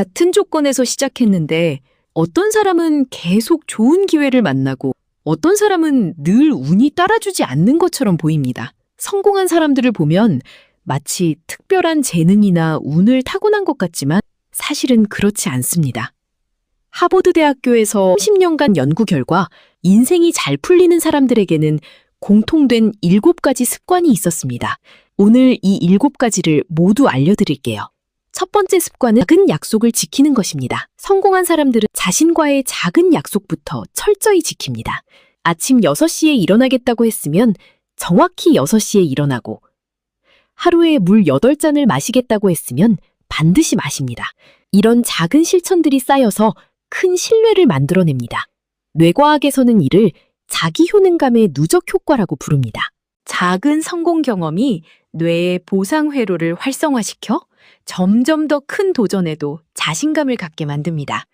같은 조건에서 시작했는데 어떤 사람은 계속 좋은 기회를 만나고 어떤 사람은 늘 운이 따라주지 않는 것처럼 보입니다. 성공한 사람들을 보면 마치 특별한 재능이나 운을 타고난 것 같지만 사실은 그렇지 않습니다. 하버드 대학교에서 30년간 연구 결과 인생이 잘 풀리는 사람들에게는 공통된 7가지 습관이 있었습니다. 오늘 이 7가지를 모두 알려드릴게요. 첫 번째 습관은 작은 약속을 지키는 것입니다. 성공한 사람들은 자신과의 작은 약속부터 철저히 지킵니다. 아침 6시에 일어나겠다고 했으면 정확히 6시에 일어나고 하루에 물 8잔을 마시겠다고 했으면 반드시 마십니다. 이런 작은 실천들이 쌓여서 큰 신뢰를 만들어냅니다. 뇌과학에서는 이를 자기 효능감의 누적 효과라고 부릅니다. 작은 성공 경험이 뇌의 보상 회로를 활성화시켜 점점 더 큰 도전에도 자신감을 갖게 만듭니다.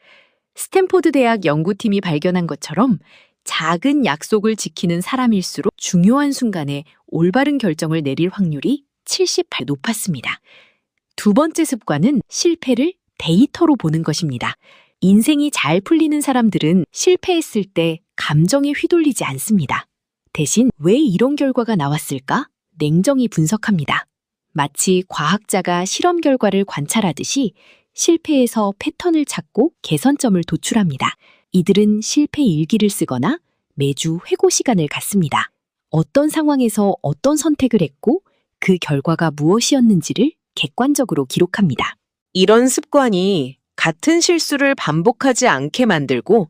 스탠포드 대학 연구팀이 발견한 것처럼 작은 약속을 지키는 사람일수록 중요한 순간에 올바른 결정을 내릴 확률이 78% 높았습니다. 두 번째 습관은 실패를 데이터로 보는 것입니다. 인생이 잘 풀리는 사람들은 실패했을 때 감정에 휘둘리지 않습니다. 대신 왜 이런 결과가 나왔을까? 냉정히 분석합니다. 마치 과학자가 실험 결과를 관찰하듯이 실패에서 패턴을 찾고 개선점을 도출합니다. 이들은 실패 일기를 쓰거나 매주 회고 시간을 갖습니다. 어떤 상황에서 어떤 선택을 했고 그 결과가 무엇이었는지를 객관적으로 기록합니다. 이런 습관이 같은 실수를 반복하지 않게 만들고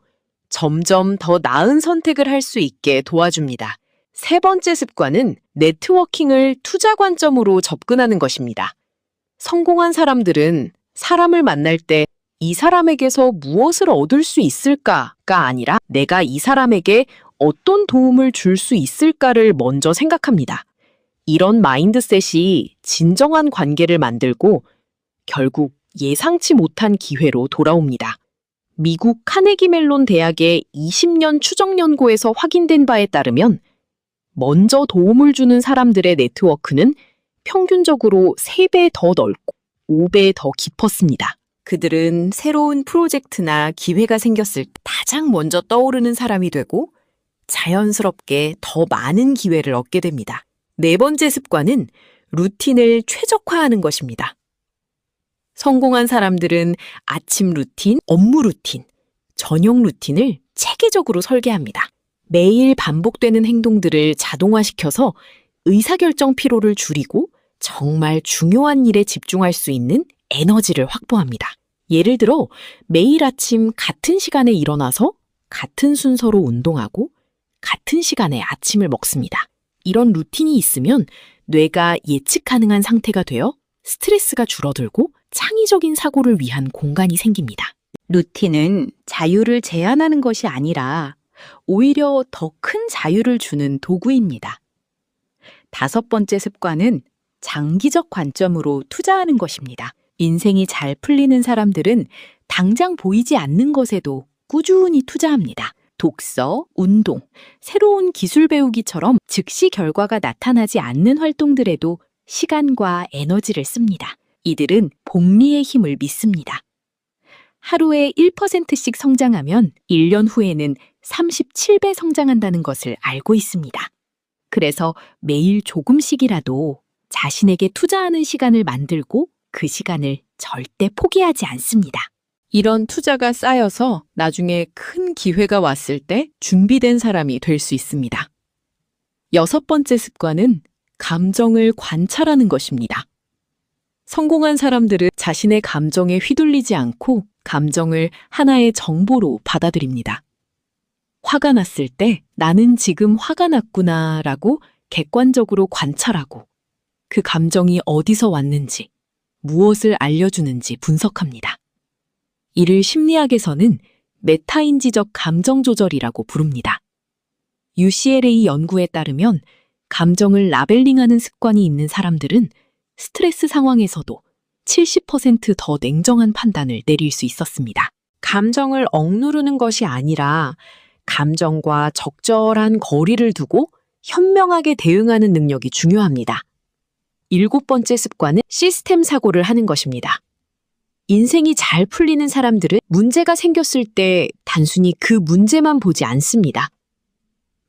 점점 더 나은 선택을 할 수 있게 도와줍니다. 세 번째 습관은 네트워킹을 투자 관점으로 접근하는 것입니다. 성공한 사람들은 사람을 만날 때 이 사람에게서 무엇을 얻을 수 있을까가 아니라 내가 이 사람에게 어떤 도움을 줄 수 있을까를 먼저 생각합니다. 이런 마인드셋이 진정한 관계를 만들고 결국 예상치 못한 기회로 돌아옵니다. 미국 카네기 멜론 대학의 20년 추적 연구에서 확인된 바에 따르면 먼저 도움을 주는 사람들의 네트워크는 평균적으로 3배 더 넓고 5배 더 깊었습니다. 그들은 새로운 프로젝트나 기회가 생겼을 때 가장 먼저 떠오르는 사람이 되고 자연스럽게 더 많은 기회를 얻게 됩니다. 네 번째 습관은 루틴을 최적화하는 것입니다. 성공한 사람들은 아침 루틴, 업무 루틴, 저녁 루틴을 체계적으로 설계합니다. 매일 반복되는 행동들을 자동화시켜서 의사결정 피로를 줄이고 정말 중요한 일에 집중할 수 있는 에너지를 확보합니다. 예를 들어 매일 아침 같은 시간에 일어나서 같은 순서로 운동하고 같은 시간에 아침을 먹습니다. 이런 루틴이 있으면 뇌가 예측 가능한 상태가 되어 스트레스가 줄어들고 창의적인 사고를 위한 공간이 생깁니다. 루틴은 자유를 제한하는 것이 아니라 오히려 더 큰 자유를 주는 도구입니다. 다섯 번째 습관은 장기적 관점으로 투자하는 것입니다. 인생이 잘 풀리는 사람들은 당장 보이지 않는 것에도 꾸준히 투자합니다. 독서, 운동, 새로운 기술 배우기처럼 즉시 결과가 나타나지 않는 활동들에도 시간과 에너지를 씁니다. 이들은 복리의 힘을 믿습니다. 하루에 1%씩 성장하면 1년 후에는 37배 성장한다는 것을 알고 있습니다. 그래서 매일 조금씩이라도 자신에게 투자하는 시간을 만들고 그 시간을 절대 포기하지 않습니다. 이런 투자가 쌓여서 나중에 큰 기회가 왔을 때 준비된 사람이 될 수 있습니다. 여섯 번째 습관은 감정을 관찰하는 것입니다. 성공한 사람들은 자신의 감정에 휘둘리지 않고 감정을 하나의 정보로 받아들입니다. 화가 났을 때 나는 지금 화가 났구나라고 객관적으로 관찰하고 그 감정이 어디서 왔는지, 무엇을 알려주는지 분석합니다. 이를 심리학에서는 메타인지적 감정 조절이라고 부릅니다. UCLA 연구에 따르면 감정을 라벨링하는 습관이 있는 사람들은 스트레스 상황에서도 70%더 냉정한 판단을 내릴 수 있었습니다. 감정을 억누르는 것이 아니라 감정과 적절한 거리를 두고 현명하게 대응하는 능력이 중요합니다. 일곱 번째 습관은 시스템 사고를 하는 것입니다. 인생이 잘 풀리는 사람들은 문제가 생겼을 때 단순히 그 문제만 보지 않습니다.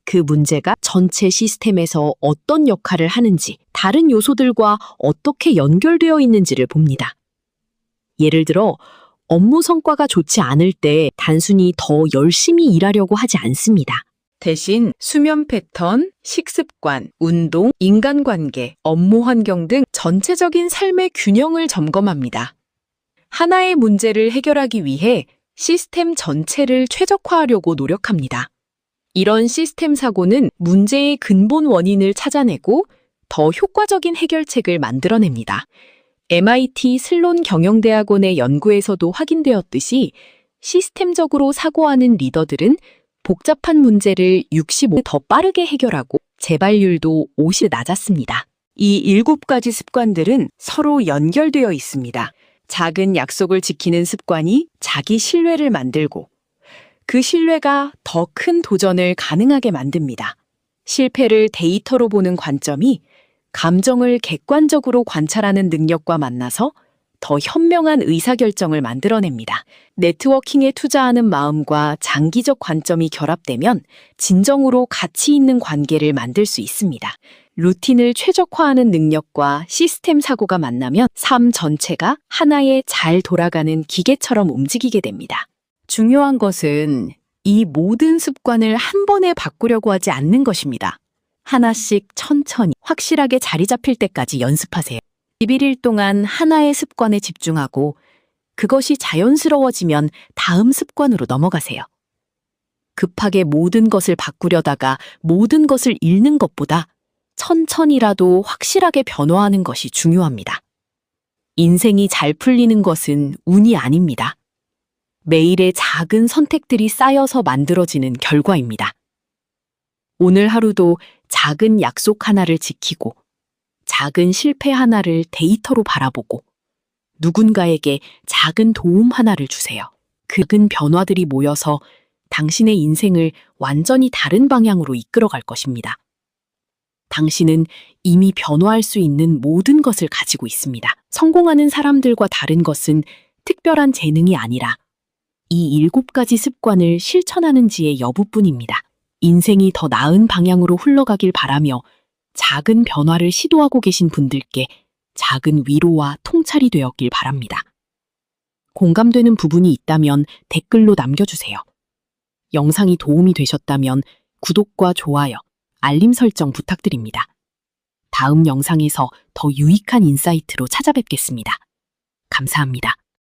그 문제가 전체 시스템에서 어떤 역할을 하는지, 다른 요소들과 어떻게 연결되어 있는지를 봅니다. 예를 들어, 업무 성과가 좋지 않을 때 단순히 더 열심히 일하려고 하지 않습니다. 대신 수면 패턴, 식습관, 운동, 인간관계, 업무 환경 등 전체적인 삶의 균형을 점검합니다. 하나의 문제를 해결하기 위해 시스템 전체를 최적화하려고 노력합니다. 이런 시스템 사고는 문제의 근본 원인을 찾아내고 더 효과적인 해결책을 만들어냅니다. MIT 슬론 경영대학원의 연구에서도 확인되었듯이 시스템적으로 사고하는 리더들은 복잡한 문제를 65% 더 빠르게 해결하고 재발률도 50% 낮았습니다. 이 7가지 습관들은 서로 연결되어 있습니다. 작은 약속을 지키는 습관이 자기 신뢰를 만들고 그 신뢰가 더 큰 도전을 가능하게 만듭니다. 실패를 데이터로 보는 관점이 감정을 객관적으로 관찰하는 능력과 만나서 더 현명한 의사결정을 만들어냅니다. 네트워킹에 투자하는 마음과 장기적 관점이 결합되면 진정으로 가치 있는 관계를 만들 수 있습니다. 루틴을 최적화하는 능력과 시스템 사고가 만나면 삶 전체가 하나의 잘 돌아가는 기계처럼 움직이게 됩니다. 중요한 것은 이 모든 습관을 한 번에 바꾸려고 하지 않는 것입니다. 하나씩 천천히 확실하게 자리 잡힐 때까지 연습하세요. 11일 동안 하나의 습관에 집중하고 그것이 자연스러워지면 다음 습관으로 넘어가세요. 급하게 모든 것을 바꾸려다가 모든 것을 잃는 것보다 천천히라도 확실하게 변화하는 것이 중요합니다. 인생이 잘 풀리는 것은 운이 아닙니다. 매일의 작은 선택들이 쌓여서 만들어지는 결과입니다. 오늘 하루도 작은 약속 하나를 지키고 작은 실패 하나를 데이터로 바라보고 누군가에게 작은 도움 하나를 주세요. 그 작은 변화들이 모여서 당신의 인생을 완전히 다른 방향으로 이끌어갈 것입니다. 당신은 이미 변화할 수 있는 모든 것을 가지고 있습니다. 성공하는 사람들과 다른 것은 특별한 재능이 아니라 이 7가지 습관을 실천하는지의 여부뿐입니다. 인생이 더 나은 방향으로 흘러가길 바라며 작은 변화를 시도하고 계신 분들께 작은 위로와 통찰이 되었길 바랍니다. 공감되는 부분이 있다면 댓글로 남겨주세요. 영상이 도움이 되셨다면 구독과 좋아요, 알림 설정 부탁드립니다. 다음 영상에서 더 유익한 인사이트로 찾아뵙겠습니다. 감사합니다.